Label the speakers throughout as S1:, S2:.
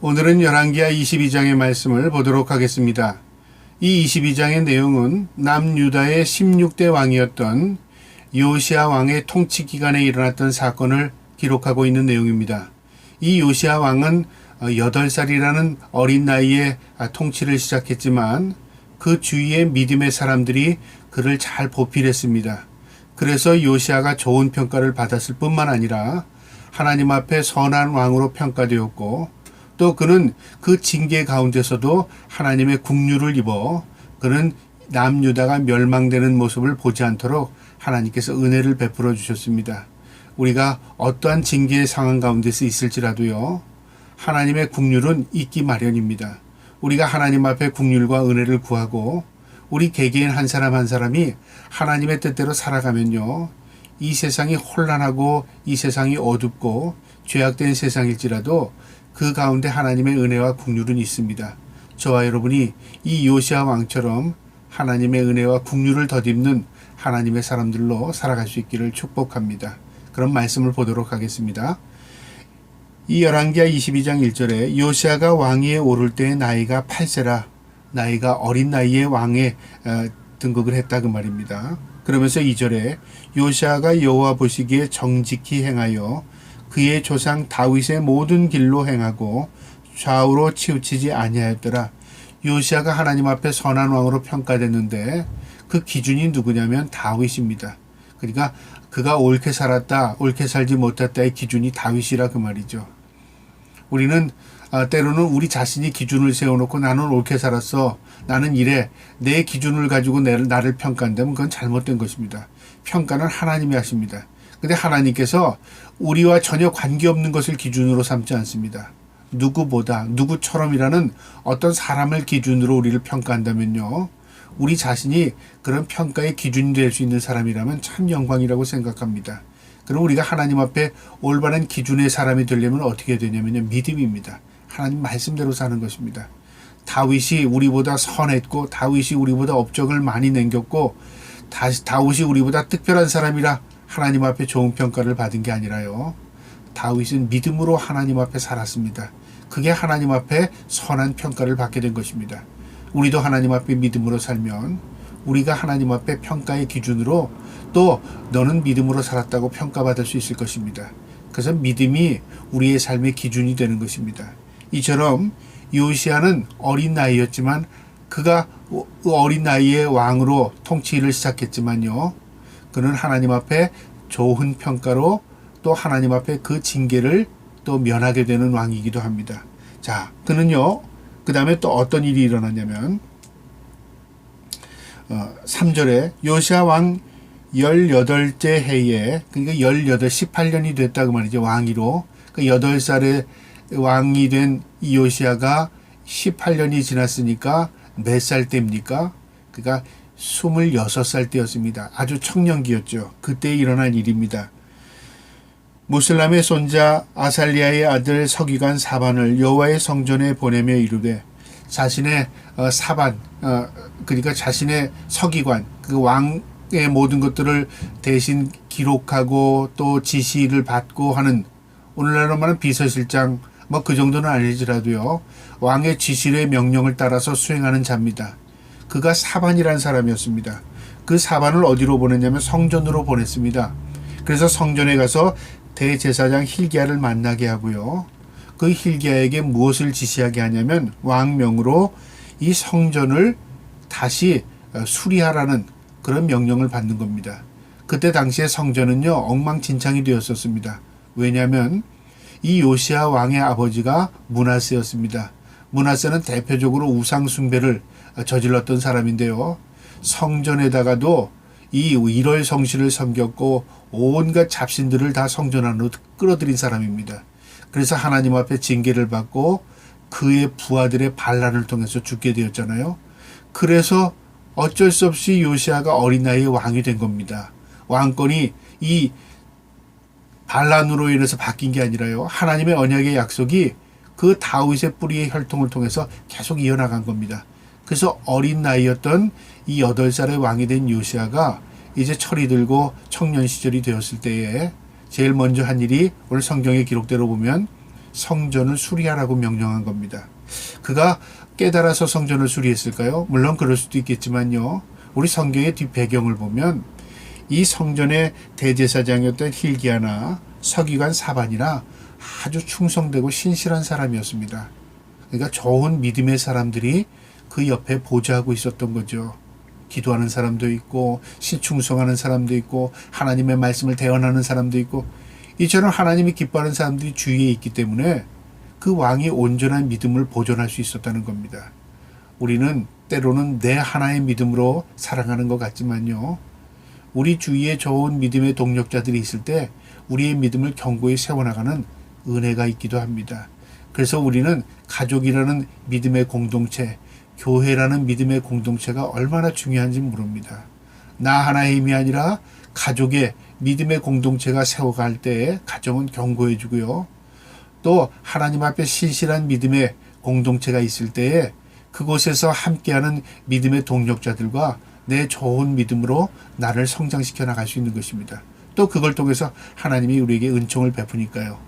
S1: 오늘은 열왕기하 22장의 말씀을 보도록 하겠습니다. 이 22장의 내용은 남유다의 16대 왕이었던 요시야 왕의 통치 기간에 일어났던 사건을 기록하고 있는 내용입니다. 이 요시야 왕은 8살이라는 어린 나이에 통치를 시작했지만 그 주위의 믿음의 사람들이 그를 잘 보필했습니다. 그래서 요시야가 좋은 평가를 받았을 뿐만 아니라 하나님 앞에 선한 왕으로 평가되었고, 또 그는 그 징계 가운데서도 하나님의 국류를 입어 그는 남유다가 멸망되는 모습을 보지 않도록 하나님께서 은혜를 베풀어 주셨습니다. 우리가 어떠한 징계의 상황 가운데서 있을지라도요, 하나님의 국률은 있기 마련입니다. 우리가 하나님 앞에 국률과 은혜를 구하고 우리 개개인 한 사람 한 사람이 하나님의 뜻대로 살아가면요, 이 세상이 혼란하고 이 세상이 어둡고 죄악된 세상일지라도 그 가운데 하나님의 은혜와 국률은 있습니다. 저와 여러분이 이 요시야 왕처럼 하나님의 은혜와 국률을 덧입는 하나님의 사람들로 살아갈 수 있기를 축복합니다. 그런 말씀을 보도록 하겠습니다. 이 열왕기하 22장 1절에 요시야가 왕위에 오를 때의 나이가 8세라, 나이가 어린 나이에 왕에 등극을 했다 그 말입니다. 그러면서 2절에 요시야가 여호와 보시기에 정직히 행하여 그의 조상 다윗의 모든 길로 행하고 좌우로 치우치지 아니하였더라. 요시야가 하나님 앞에 선한 왕으로 평가됐는데 그 기준이 누구냐면 다윗입니다. 그러니까 그가 옳게 살았다, 옳게 살지 못했다의 기준이 다윗이라 그 말이죠. 우리는 때로는 우리 자신이 기준을 세워놓고 나는 옳게 살았어, 나는 이래, 내 기준을 가지고 나를 평가한다면 그건 잘못된 것입니다. 평가는 하나님이 하십니다. 근데 하나님께서 우리와 전혀 관계없는 것을 기준으로 삼지 않습니다. 누구보다, 누구처럼이라는 어떤 사람을 기준으로 우리를 평가한다면요, 우리 자신이 그런 평가의 기준이 될 수 있는 사람이라면 참 영광이라고 생각합니다. 그럼 우리가 하나님 앞에 올바른 기준의 사람이 되려면 어떻게 되냐면요, 믿음입니다. 하나님 말씀대로 사는 것입니다. 다윗이 우리보다 선했고, 다윗이 우리보다 업적을 많이 남겼고, 다윗이 우리보다 특별한 사람이라 하나님 앞에 좋은 평가를 받은 게 아니라요, 다윗은 믿음으로 하나님 앞에 살았습니다. 그게 하나님 앞에 선한 평가를 받게 된 것입니다. 우리도 하나님 앞에 믿음으로 살면 우리가 하나님 앞에 평가의 기준으로 또 너는 믿음으로 살았다고 평가받을 수 있을 것입니다. 그래서 믿음이 우리의 삶의 기준이 되는 것입니다. 이처럼 요시야는 어린 나이였지만 그가 어린 나이에 왕으로 통치를 시작했지만요, 그는 하나님 앞에 좋은 평가로 또 하나님 앞에 그 징계를 또 면하게 되는 왕이기도 합니다. 자, 그는요, 그 다음에 또 어떤 일이 일어나냐면 3절에 요시야 왕 18째 해에, 그러니까 18년이 됐다 그 말이죠. 왕위로. 그러니까 8살에 왕이 된 이 요시야가 18년이 지났으니까 몇 살 때입니까? 그러니까 26살 때였습니다. 아주 청년기였죠. 그때 일어난 일입니다. 무슬람의 손자 아살리아의 아들 서기관 사반을 여호와의 성전에 보내며 이르되, 자신의 사반, 그러니까 자신의 서기관, 그 왕의 모든 것들을 대신 기록하고 또 지시를 받고 하는, 오늘날로 말하면 비서실장, 뭐 그 정도는 아니지라도요, 왕의 지시의 명령을 따라서 수행하는 자입니다. 그가 사반이라는 사람이었습니다. 그 사반을 어디로 보냈냐면 성전으로 보냈습니다. 그래서 성전에 가서 대제사장 힐기야를 만나게 하고요, 그 힐기야에게 무엇을 지시하게 하냐면 왕명으로 이 성전을 다시 수리하라는 그런 명령을 받는 겁니다. 그때 당시에 성전은요, 엉망진창이 되었었습니다. 왜냐하면 이 요시야 왕의 아버지가 므낫세였습니다. 므낫세는 대표적으로 우상 숭배를 저질렀던 사람인데요, 성전에다가도 이 일월 성신을 섬겼고 온갖 잡신들을 다 성전 안으로 끌어들인 사람입니다. 그래서 하나님 앞에 징계를 받고 그의 부하들의 반란을 통해서 죽게 되었잖아요. 그래서 어쩔 수 없이 요시야가 어린 나이에 왕이 된 겁니다. 왕권이 이 반란으로 인해서 바뀐 게 아니라요, 하나님의 언약의 약속이 그 다윗의 뿌리의 혈통을 통해서 계속 이어나간 겁니다. 그래서 어린 나이였던 이 8살의 왕이 된 요시야가 이제 철이 들고 청년 시절이 되었을 때에 제일 먼저 한 일이 오늘 성경의 기록대로 보면 성전을 수리하라고 명령한 겁니다. 그가 깨달아서 성전을 수리했을까요? 물론 그럴 수도 있겠지만요. 우리 성경의 뒷배경을 보면 이 성전의 대제사장이었던 힐기야나 서기관 사반이나 아주 충성되고 신실한 사람이었습니다. 그러니까 좋은 믿음의 사람들이 그 옆에 보좌하고 있었던 거죠. 기도하는 사람도 있고 신충성하는 사람도 있고 하나님의 말씀을 대언하는 사람도 있고 이처럼 하나님이 기뻐하는 사람들이 주위에 있기 때문에 그 왕이 온전한 믿음을 보존할 수 있었다는 겁니다. 우리는 때로는 내 하나의 믿음으로 살아가는 것 같지만요. 우리 주위에 좋은 믿음의 동력자들이 있을 때 우리의 믿음을 견고히 세워나가는 은혜가 있기도 합니다. 그래서 우리는 가족이라는 믿음의 공동체, 교회라는 믿음의 공동체가 얼마나 중요한지 모릅니다. 나 하나의 힘이 아니라 가족의 믿음의 공동체가 세워갈 때에 가정은 견고해지고요. 또 하나님 앞에 신실한 믿음의 공동체가 있을 때에 그곳에서 함께하는 믿음의 동력자들과 내 좋은 믿음으로 나를 성장시켜 나갈 수 있는 것입니다. 또 그걸 통해서 하나님이 우리에게 은총을 베푸니까요.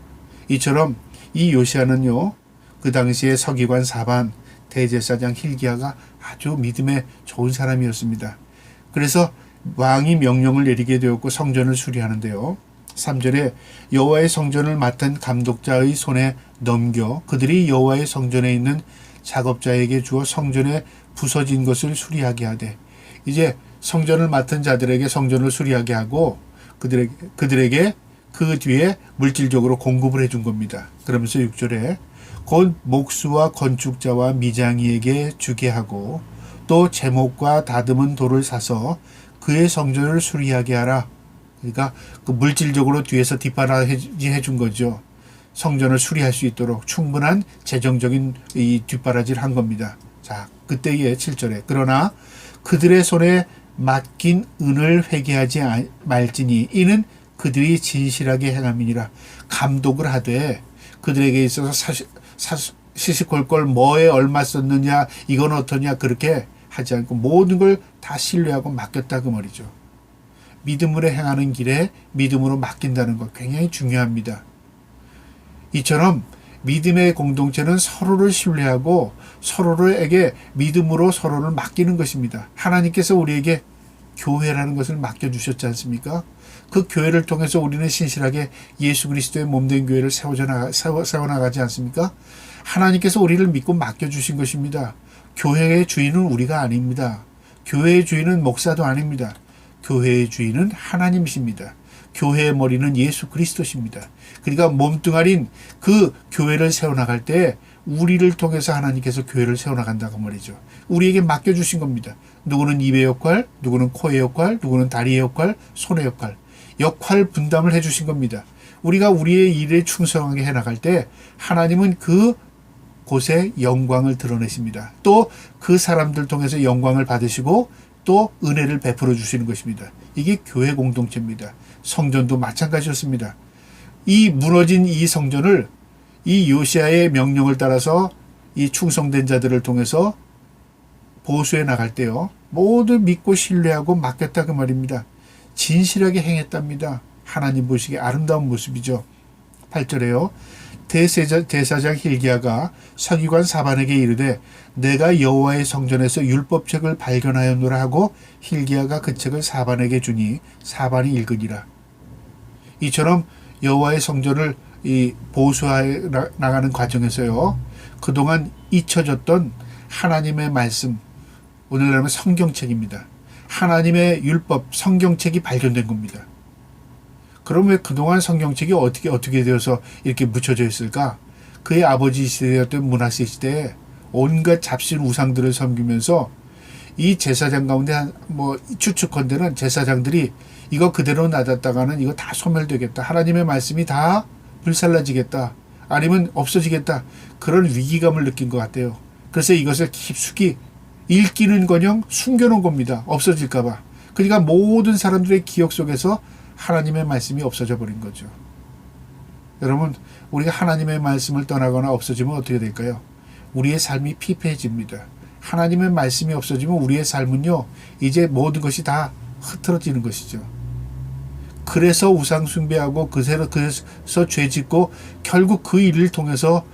S1: 이처럼 이 요시야는요, 그 당시에 서기관 사반, 대제사장 힐기야가 아주 믿음에 좋은 사람이었습니다. 그래서 왕이 명령을 내리게 되었고 성전을 수리하는데요. 3절에 여호와의 성전을 맡은 감독자의 손에 넘겨 그들이 여호와의 성전에 있는 작업자에게 주어 성전에 부서진 것을 수리하게 하되, 이제 성전을 맡은 자들에게 성전을 수리하게 하고 그들에게 그 뒤에 물질적으로 공급을 해준 겁니다. 그러면서 6절에 곧 목수와 건축자와 미장이에게 주게 하고 또 제목과 다듬은 돌을 사서 그의 성전을 수리하게 하라. 그러니까 그 물질적으로 뒤에서 뒷바라지 해준 거죠. 성전을 수리할 수 있도록 충분한 재정적인 이 뒷바라지를 한 겁니다. 자, 그때의 7절에 그러나 그들의 손에 맡긴 은을 회개하지 말지니 이는 그들이 진실하게 행함이니라. 감독을 하되 그들에게 있어서 시시콜콜 뭐에 얼마 썼느냐, 이건 어떠냐, 그렇게 하지 않고 모든 걸 다 신뢰하고 맡겼다 그 말이죠. 믿음으로 행하는 길에 믿음으로 맡긴다는 것 굉장히 중요합니다. 이처럼 믿음의 공동체는 서로를 신뢰하고 서로에게 믿음으로 서로를 맡기는 것입니다. 하나님께서 우리에게 교회라는 것을 맡겨주셨지 않습니까? 그 교회를 통해서 우리는 신실하게 예수 그리스도의 몸된 교회를 세워나가지 않습니까? 하나님께서 우리를 믿고 맡겨주신 것입니다. 교회의 주인은 우리가 아닙니다. 교회의 주인은 목사도 아닙니다. 교회의 주인은 하나님이십니다. 교회의 머리는 예수 그리스도십니다. 그러니까 몸뚱아리인 그 교회를 세워나갈 때 우리를 통해서 하나님께서 교회를 세워나간다고 말이죠. 우리에게 맡겨주신 겁니다. 누구는 입의 역할, 누구는 코의 역할, 누구는 다리의 역할, 손의 역할 분담을 해주신 겁니다. 우리가 우리의 일에 충성하게 해나갈 때 하나님은 그 곳에 영광을 드러내십니다. 또 그 사람들 통해서 영광을 받으시고 또 은혜를 베풀어 주시는 것입니다. 이게 교회 공동체입니다. 성전도 마찬가지였습니다. 이 무너진 이 성전을 이 요시야의 명령을 따라서 이 충성된 자들을 통해서 보수해 나갈 때요, 모두 믿고 신뢰하고 맡겼다 그 말입니다. 진실하게 행했답니다. 하나님 보시기에 아름다운 모습이죠. 8절에요. 대사장 힐기야가 서기관 사반에게 이르되 내가 여호와의 성전에서 율법책을 발견하였노라 하고 힐기야가 그 책을 사반에게 주니 사반이 읽으니라. 이처럼 여호와의 성전을 이 보수해 나가는 과정에서요, 그동안 잊혀졌던 하나님의 말씀, 오늘날은 성경책입니다. 하나님의 율법, 성경책이 발견된 겁니다. 그럼 왜 그동안 성경책이 어떻게 되어서 이렇게 묻혀져 있을까? 그의 아버지 시대였던 므낫세 시대에 온갖 잡신 우상들을 섬기면서 이 제사장 가운데 추측컨대는 제사장들이 이거 그대로 놔뒀다가는 이거 다 소멸되겠다. 하나님의 말씀이 다 불살라지겠다. 아니면 없어지겠다. 그런 위기감을 느낀 것 같아요. 그래서 이것을 깊숙이 읽기는커녕 숨겨놓은 겁니다. 없어질까봐. 그러니까 모든 사람들의 기억 속에서 하나님의 말씀이 없어져 버린 거죠. 여러분, 우리가 하나님의 말씀을 떠나거나 없어지면 어떻게 될까요? 우리의 삶이 피폐해집니다. 하나님의 말씀이 없어지면 우리의 삶은요, 이제 모든 것이 다 흐트러지는 것이죠. 그래서 우상 숭배하고 그래서 죄 짓고 결국 그 일을 통해서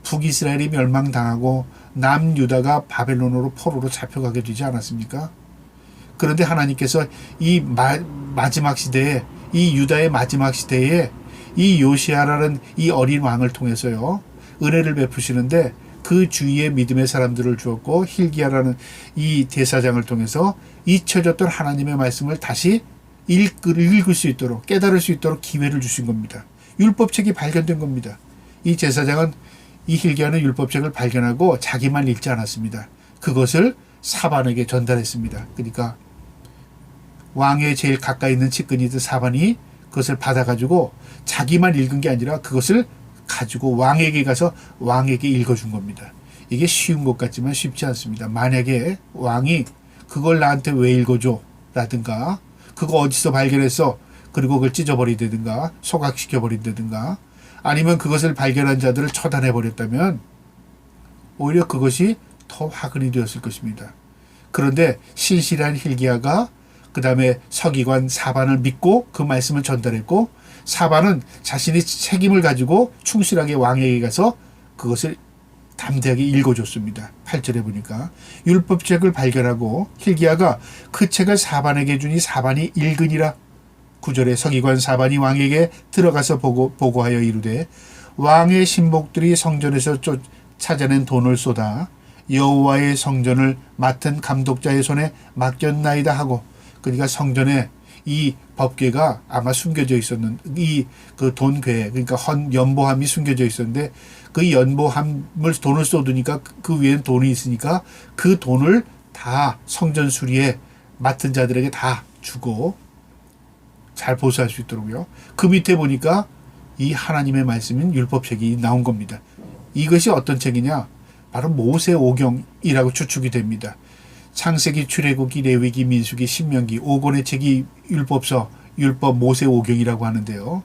S1: 북이스라엘이 멸망당하고 남유다가 바벨론으로 포로로 잡혀가게 되지 않았습니까? 그런데 하나님께서 이 마지막 시대에, 이 유다의 마지막 시대에 이 요시아라는 이 어린 왕을 통해서요 은혜를 베푸시는데, 그 주위에 믿음의 사람들을 주었고 hil기야라는 이 대사장을 통해서 잊혀졌던 하나님의 말씀을 다시 읽을 수 있도록, 깨달을 수 있도록 기회를 주신 겁니다. 율법책이 발견된 겁니다. 이 제사장은, 이 hil기야는 율법책을 발견하고 자기만 읽지 않았습니다. 그것을 사반에게 전달했습니다. 그러니까 왕의 제일 가까이 있는 측근이든 사반이 그것을 받아가지고 자기만 읽은 게 아니라 그것을 가지고 왕에게 가서 왕에게 읽어준 겁니다. 이게 쉬운 것 같지만 쉽지 않습니다. 만약에 왕이 그걸 나한테 왜 읽어줘? 라든가, 그거 어디서 발견했어? 그리고 그걸 찢어버리다든가, 소각시켜버린다든가, 아니면 그것을 발견한 자들을 처단해버렸다면 오히려 그것이 더 화근이 되었을 것입니다. 그런데 신실한 hil기야가 그 다음에 서기관 사반을 믿고 그 말씀을 전달했고, 사반은 자신이 책임을 가지고 충실하게 왕에게 가서 그것을 담대하게 읽어줬습니다. 8절에 보니까 율법책을 발견하고 hil기야가 그 책을 사반에게 주니 사반이 읽으니라. 9절에 서기관 사반이 왕에게 들어가서 보고하여 이르되, 왕의 신복들이 성전에서 찾아낸 돈을 쏟아 여호와의 성전을 맡은 감독자의 손에 맡겼나이다 하고, 그러니까 성전에 이 법궤가 아마 숨겨져 있었는, 이 그 돈궤, 그러니까 연보함이 숨겨져 있었는데, 그 연보함을 돈을 쏟으니까 그 위에는 돈이 있으니까 그 돈을 다 성전 수리에 맡은 자들에게 다 주고 잘 보수할 수 있도록요. 그 밑에 보니까 이 하나님의 말씀인 율법책이 나온 겁니다. 이것이 어떤 책이냐? 바로 모세오경이라고 추측이 됩니다. 창세기, 출애굽기, 레위기, 민수기, 신명기 5권의 책이 율법서, 율법 모세오경이라고 하는데요.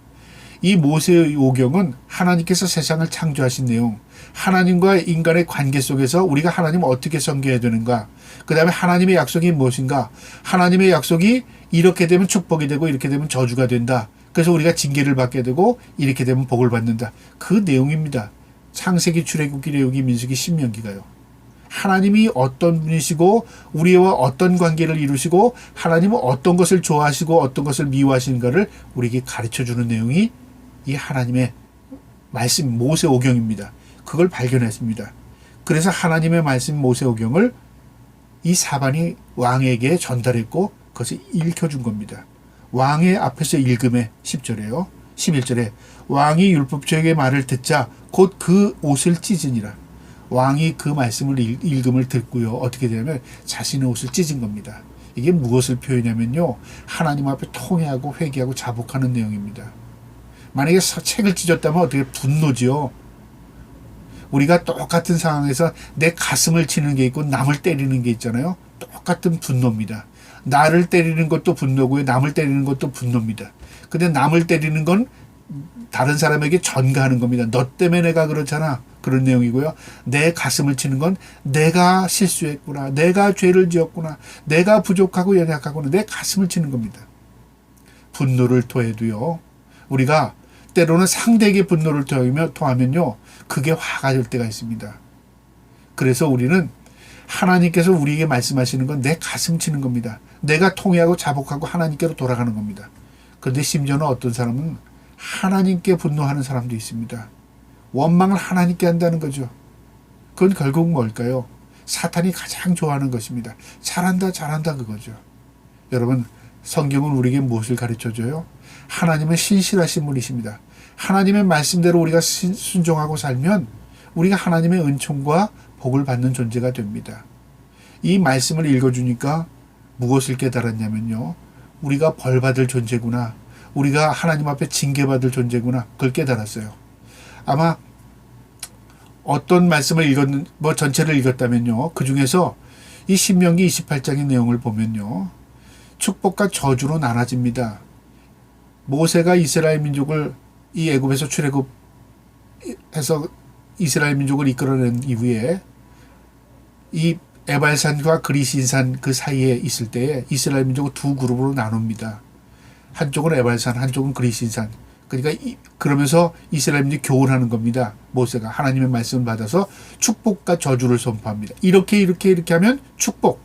S1: 이 모세오경은 하나님께서 세상을 창조하신 내용, 하나님과 인간의 관계 속에서 우리가 하나님을 어떻게 섬겨야 되는가, 그 다음에 하나님의 약속이 무엇인가, 하나님의 약속이 이렇게 되면 축복이 되고 이렇게 되면 저주가 된다, 그래서 우리가 징계를 받게 되고 이렇게 되면 복을 받는다, 그 내용입니다. 창세기, 출애굽기, 레위기, 민수기, 신명기가요. 하나님이 어떤 분이시고 우리와 어떤 관계를 이루시고 하나님은 어떤 것을 좋아하시고 어떤 것을 미워하시는가를 우리에게 가르쳐주는 내용이 이 하나님의 말씀 모세오경입니다. 그걸 발견했습니다. 그래서 하나님의 말씀 모세오경을 이 사반이 왕에게 전달했고 그것을 읽혀준 겁니다. 왕의 앞에서 읽음에 10절에요. 11절에 왕이 율법책의 말을 듣자 곧 그 옷을 찢으니라. 왕이 그 말씀을 읽음을 듣고요. 어떻게 되냐면 자신의 옷을 찢은 겁니다. 이게 무엇을 표현하면요. 하나님 앞에 통회하고 회개하고 자복하는 내용입니다. 만약에 책을 찢었다면 어떻게 분노지요. 우리가 똑같은 상황에서 내 가슴을 치는 게 있고 남을 때리는 게 있잖아요. 똑같은 분노입니다. 나를 때리는 것도 분노고요. 남을 때리는 것도 분노입니다. 근데 남을 때리는 건 다른 사람에게 전가하는 겁니다. 너 때문에 내가 그렇잖아. 그런 내용이고요. 내 가슴을 치는 건 내가 실수했구나. 내가 죄를 지었구나. 내가 부족하고 연약하구나. 내 가슴을 치는 겁니다. 분노를 토해도요. 우리가 때로는 상대에게 분노를 토하면요. 그게 화가 될 때가 있습니다. 그래서 우리는 하나님께서 우리에게 말씀하시는 건 내 가슴 치는 겁니다. 내가 통회하고 자복하고 하나님께로 돌아가는 겁니다. 그런데 심지어는 어떤 사람은 하나님께 분노하는 사람도 있습니다. 원망을 하나님께 한다는 거죠. 그건 결국 뭘까요? 사탄이 가장 좋아하는 것입니다. 잘한다 잘한다 그거죠. 여러분 성경은 우리에게 무엇을 가르쳐줘요? 하나님은 신실하신 분이십니다. 하나님의 말씀대로 우리가 순종하고 살면 우리가 하나님의 은총과 복을 받는 존재가 됩니다. 이 말씀을 읽어주니까 무엇을 깨달았냐면요. 우리가 벌받을 존재구나. 우리가 하나님 앞에 징계받을 존재구나. 그걸 깨달았어요. 아마 어떤 말씀을 전체를 읽었다면요. 그 중에서 이 신명기 28장의 내용을 보면요. 축복과 저주로 나눠집니다. 모세가 이스라엘 민족을 이 애굽에서 출애굽해서 이스라엘 민족을 이끌어낸 이후에 이 에발산과 그리신산 그 사이에 있을 때에 이스라엘 민족을 두 그룹으로 나눕니다. 한쪽은 에발산, 한쪽은 그리신산. 그러니까 그러면서 이스라엘 민족이 교훈하는 겁니다. 모세가 하나님의 말씀을 받아서 축복과 저주를 선포합니다. 이렇게 하면 축복,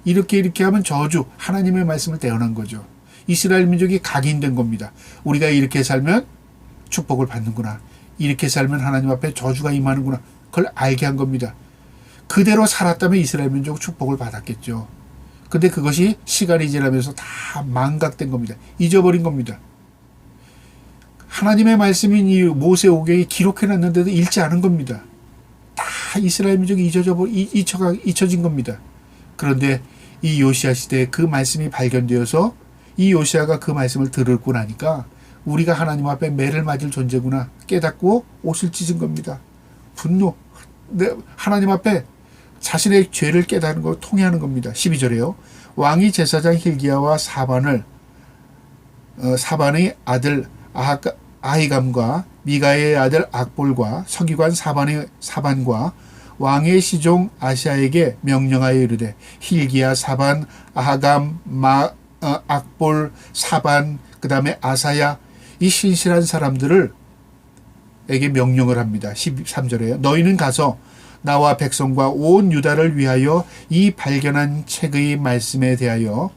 S1: 이렇게 하면 저주. 하나님의 말씀을 대언한 거죠. 이스라엘 민족이 각인된 겁니다. 우리가 이렇게 살면 축복을 받는구나. 이렇게 살면 하나님 앞에 저주가 임하는구나. 그걸 알게 한 겁니다. 그대로 살았다면 이스라엘 민족은 축복을 받았겠죠. 근데 그것이 시간이 지나면서 다 망각된 겁니다. 잊어버린 겁니다. 하나님의 말씀인 이 모세오경이 기록해놨는데도 읽지 않은 겁니다. 다 이스라엘 민족이 잊혀진 겁니다. 그런데 이 요시야 시대에 그 말씀이 발견되어서 이 요시야가 그 말씀을 들었고 나니까 우리가 하나님 앞에 매를 맞을 존재구나 깨닫고 옷을 찢은 겁니다. 분노. 하나님 앞에 자신의 죄를 깨닫는 걸 통해하는 겁니다. 12절에요. 왕이 제사장 힐기야와 사반의 아들 아히감과 미가의 아들 악볼과 서기관 사반과 왕의 시종 아시아에게 명령하여 이르되 힐기야 사반 아하감 악볼 사반 그 다음에 아사야 이 신실한 사람들을 에게 명령을 합니다. 13절에요. 너희는 가서 나와 백성과 온 유다를 위하여 이 발견한 책의 말씀에 대하여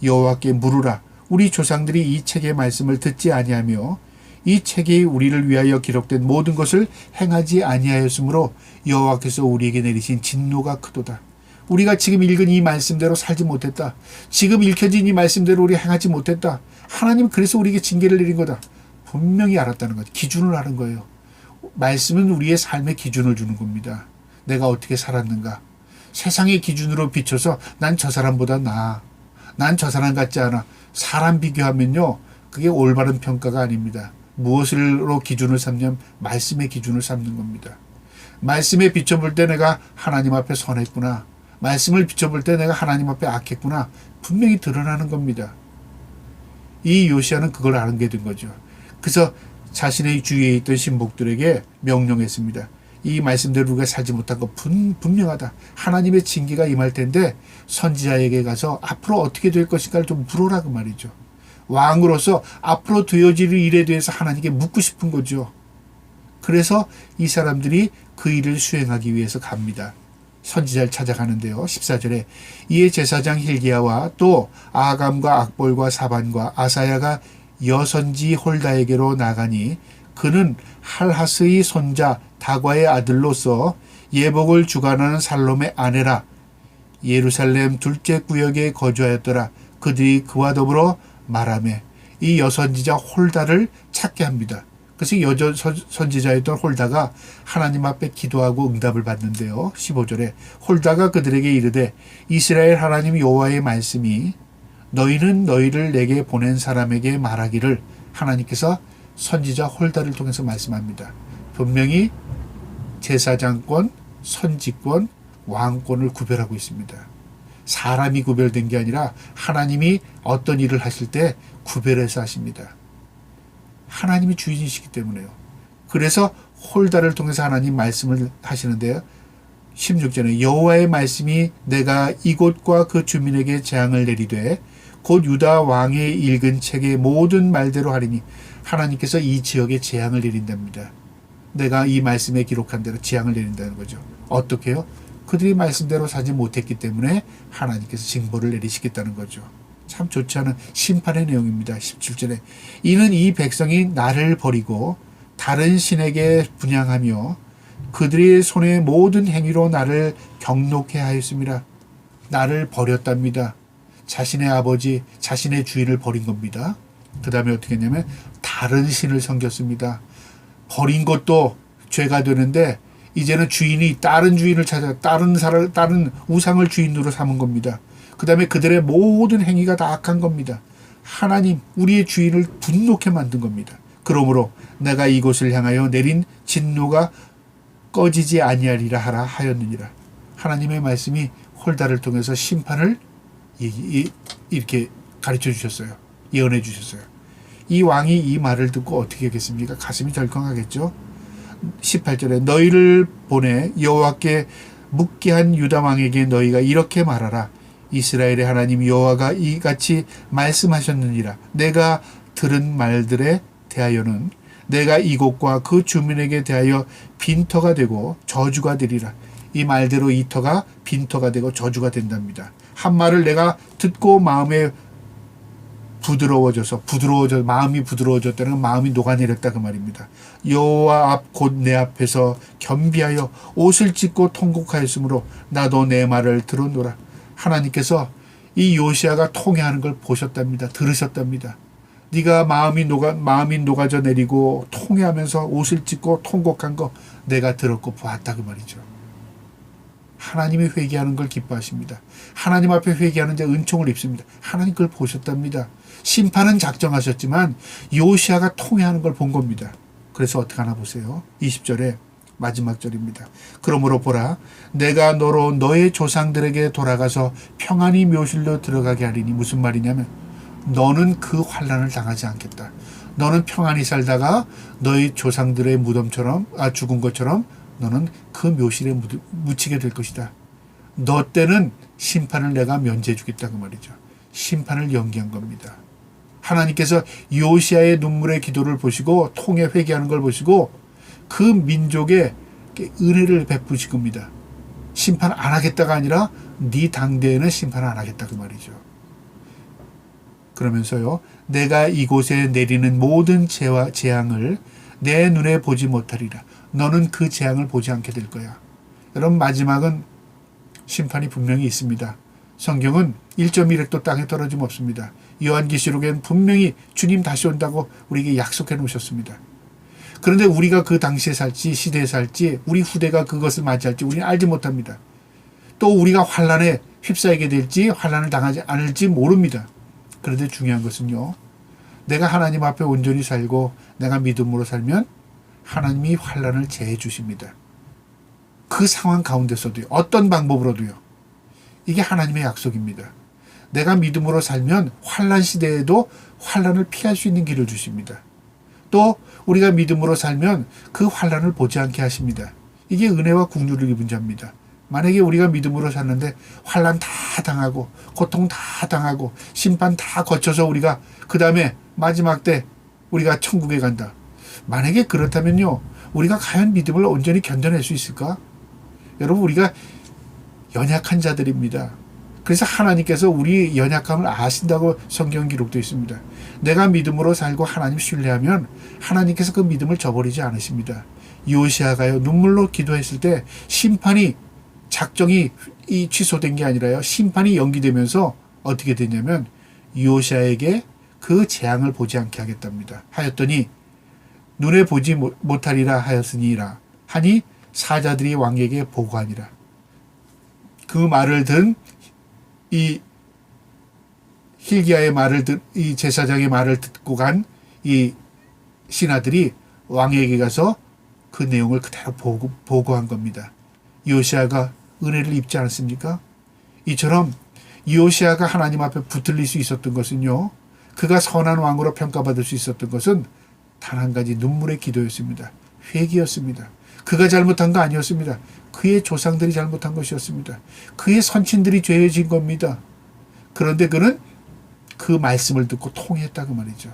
S1: 여호와께 물으라. 우리 조상들이 이 책의 말씀을 듣지 아니하며 이 책이 우리를 위하여 기록된 모든 것을 행하지 아니하였으므로 여호와께서 우리에게 내리신 진노가 크도다. 우리가 지금 읽은 이 말씀대로 살지 못했다. 지금 읽혀진 이 말씀대로 우리 행하지 못했다. 하나님 그래서 우리에게 징계를 내린 거다. 분명히 알았다는 거죠. 기준을 아는 거예요. 말씀은 우리의 삶의 기준을 주는 겁니다. 내가 어떻게 살았는가. 세상의 기준으로 비춰서 난 저 사람보다 나아. 난 저 사람 같지 않아. 사람 비교하면요. 그게 올바른 평가가 아닙니다. 무엇으로 기준을 삼냐면 말씀의 기준을 삼는 겁니다. 말씀에 비춰볼 때 내가 하나님 앞에 선했구나. 말씀을 비춰볼 때 내가 하나님 앞에 악했구나. 분명히 드러나는 겁니다. 이 요시야는 그걸 알게 된 거죠. 그래서 자신의 주위에 있던 신복들에게 명령했습니다. 이 말씀대로 우리가 살지 못한 거 분명하다. 하나님의 징계가 임할 텐데 선지자에게 가서 앞으로 어떻게 될 것인가를 좀 물어라 그 말이죠. 왕으로서 앞으로 되어질 일에 대해서 하나님께 묻고 싶은 거죠. 그래서 이 사람들이 그 일을 수행하기 위해서 갑니다. 선지자를 찾아가는데요. 14절에 이에 제사장 힐기야와 또 아감과 악볼과 사반과 아사야가 여선지 홀다에게로 나가니 그는 할하스의 손자 다과의 아들로서 예복을 주관하는 살롬의 아내라. 예루살렘 둘째 구역에 거주하였더라. 그들이 그와 더불어 말하매 이 여선지자 홀다를 찾게 합니다. 그래서 여전 선지자였던 홀다가 하나님 앞에 기도하고 응답을 받는데요. 15절에 홀다가 그들에게 이르되 이스라엘 하나님 여호와의 말씀이 너희는 너희를 내게 보낸 사람에게 말하기를 하나님께서 선지자 홀다를 통해서 말씀합니다. 분명히 제사장권, 선지권, 왕권을 구별하고 있습니다. 사람이 구별된 게 아니라 하나님이 어떤 일을 하실 때 구별해서 하십니다. 하나님이 주인이시기 때문에요. 그래서 홀다를 통해서 하나님 말씀을 하시는데요. 16절에 여호와의 말씀이 내가 이곳과 그 주민에게 재앙을 내리되 곧 유다 왕의 읽은 책의 모든 말대로 하리니 하나님께서 이 지역에 재앙을 내린답니다. 내가 이 말씀에 기록한 대로 재앙을 내린다는 거죠. 어떻게 해요? 그들이 말씀대로 사지 못했기 때문에 하나님께서 징벌을 내리시겠다는 거죠. 참 좋지 않은 심판의 내용입니다. 17절에 이는 이 백성이 나를 버리고 다른 신에게 분향하며 그들의 손의 모든 행위로 나를 경록해 하였습니다. 나를 버렸답니다. 자신의 아버지, 자신의 주인을 버린 겁니다. 그 다음에 어떻게 했냐면 다른 신을 섬겼습니다. 버린 것도 죄가 되는데 이제는 주인이 다른 주인을 찾아 다른 우상을 주인으로 삼은 겁니다. 그 다음에 그들의 모든 행위가 다 악한 겁니다. 하나님, 우리의 주인을 분노케 만든 겁니다. 그러므로 내가 이곳을 향하여 내린 진노가 꺼지지 아니하리라 하라 하였느니라. 하나님의 말씀이 홀다를 통해서 심판을 이렇게 가르쳐 주셨어요. 예언해 주셨어요. 이 왕이 이 말을 듣고 어떻게 하겠습니까? 가슴이 덜컹하겠죠. 18절에 너희를 보내 여호와께 묻게 한 유다 왕에게 너희가 이렇게 말하라. 이스라엘의 하나님 여호와가 이같이 말씀하셨느니라. 내가 들은 말들에 대하여는 내가 이곳과 그 주민에게 대하여 빈터가 되고 저주가 되리라. 이 말대로 이 터가 빈터가 되고 저주가 된답니다. 한 말을 내가 듣고 마음에 마음이 부드러워졌다는 건 마음이 녹아내렸다 그 말입니다. 여호와 앞 곧 내 앞에서 겸비하여 옷을 찢고 통곡하였으므로 나도 내 말을 들었노라. 하나님께서 이 요시야가 통회하는 걸 보셨답니다. 들으셨답니다. 네가 마음이 녹아져 내리고 통회하면서 옷을 찢고 통곡한 거 내가 들었고 보았다 그 말이죠. 하나님이 회개하는 걸 기뻐하십니다. 하나님 앞에 회개하는 데 은총을 입습니다. 하나님 그걸 보셨답니다. 심판은 작정하셨지만 요시야가 통회하는 걸 본 겁니다. 그래서 어떻게 하나 보세요. 20절에 마지막 절입니다. 그러므로 보라, 내가 너로 너의 조상들에게 돌아가서 평안히 묘실로 들어가게 하리니. 무슨 말이냐면 너는 그 환난을 당하지 않겠다. 너는 평안히 살다가 너의 조상들의 무덤처럼 죽은 것처럼 너는 그 묘실에 묻히게 될 것이다. 너 때는 심판을 내가 면제해 주겠다 그 말이죠. 심판을 연기한 겁니다. 하나님께서 요시야의 눈물의 기도를 보시고 통해 회개하는 걸 보시고 그 민족에 은혜를 베푸신 겁니다. 심판 안 하겠다가 아니라 네 당대에는 심판 안 하겠다 그 말이죠. 그러면서요, 내가 이곳에 내리는 모든 재앙을 내 눈에 보지 못하리라. 너는 그 재앙을 보지 않게 될 거야. 여러분, 마지막은 심판이 분명히 있습니다. 성경은 1.1획도 땅에 떨어짐 없습니다. 요한계시록엔 분명히 주님 다시 온다고 우리에게 약속해 놓으셨습니다. 그런데 우리가 그 당시에 살지 시대에 살지 우리 후대가 그것을 맞이할지 우리는 알지 못합니다. 또 우리가 환난에 휩싸이게 될지 환난을 당하지 않을지 모릅니다. 그런데 중요한 것은요, 내가 하나님 앞에 온전히 살고 내가 믿음으로 살면 하나님이 환난을 제해 주십니다. 그 상황 가운데서도요, 어떤 방법으로도요. 이게 하나님의 약속입니다. 내가 믿음으로 살면 환난 시대에도 환난을 피할 수 있는 길을 주십니다. 또 우리가 믿음으로 살면 그 환난을 보지 않게 하십니다. 이게 은혜와 긍휼을 입은 자입니다. 만약에 우리가 믿음으로 샀는데 환난 다 당하고 고통 다 당하고 심판 다 거쳐서 우리가 그 다음에 마지막 때 우리가 천국에 간다. 만약에 그렇다면요, 우리가 과연 믿음을 온전히 견뎌낼 수 있을까? 여러분, 우리가 연약한 자들입니다. 그래서 하나님께서 우리 연약함을 아신다고 성경 기록되어 있습니다. 내가 믿음으로 살고 하나님 신뢰하면 하나님께서 그 믿음을 저버리지 않으십니다. 요시야가요, 눈물로 기도했을 때 심판이 작정이 취소된 게 아니라요, 심판이 연기되면서 어떻게 되냐면 요시야에게 그 재앙을 보지 않게 하겠답니다. 하였더니 눈에 보지 못하리라 하였으니라 하니 사자들이 왕에게 보고하니라. 그 말을 든 이 hil기야의 말을 이 제사장의 말을 듣고 간 이 신하들이 왕에게 가서 그 내용을 그대로 보고한 겁니다. 요시야가 은혜를 입지 않았습니까? 이처럼 요시야가 하나님 앞에 붙들릴 수 있었던 것은요, 그가 선한 왕으로 평가받을 수 있었던 것은 단 한 가지 눈물의 기도였습니다. 회개였습니다. 그가 잘못한 거 아니었습니다. 그의 조상들이 잘못한 것이었습니다. 그의 선친들이 죄를 지은 겁니다. 그런데 그는 그 말씀을 듣고 통했다고 말이죠.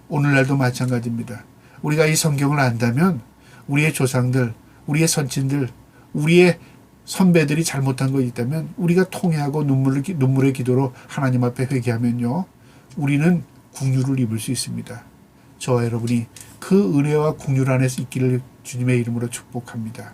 S1: 오늘날도 마찬가지입니다. 우리가 이 성경을 안다면 우리의 조상들, 우리의 선친들, 우리의 선배들이 잘못한 거 있다면 우리가 통회하고 눈물의 기도로 하나님 앞에 회개하면요, 우리는 긍휼을 입을 수 있습니다. 저와 여러분이 그 은혜와 긍휼 안에서 있기를 주님의 이름으로 축복합니다.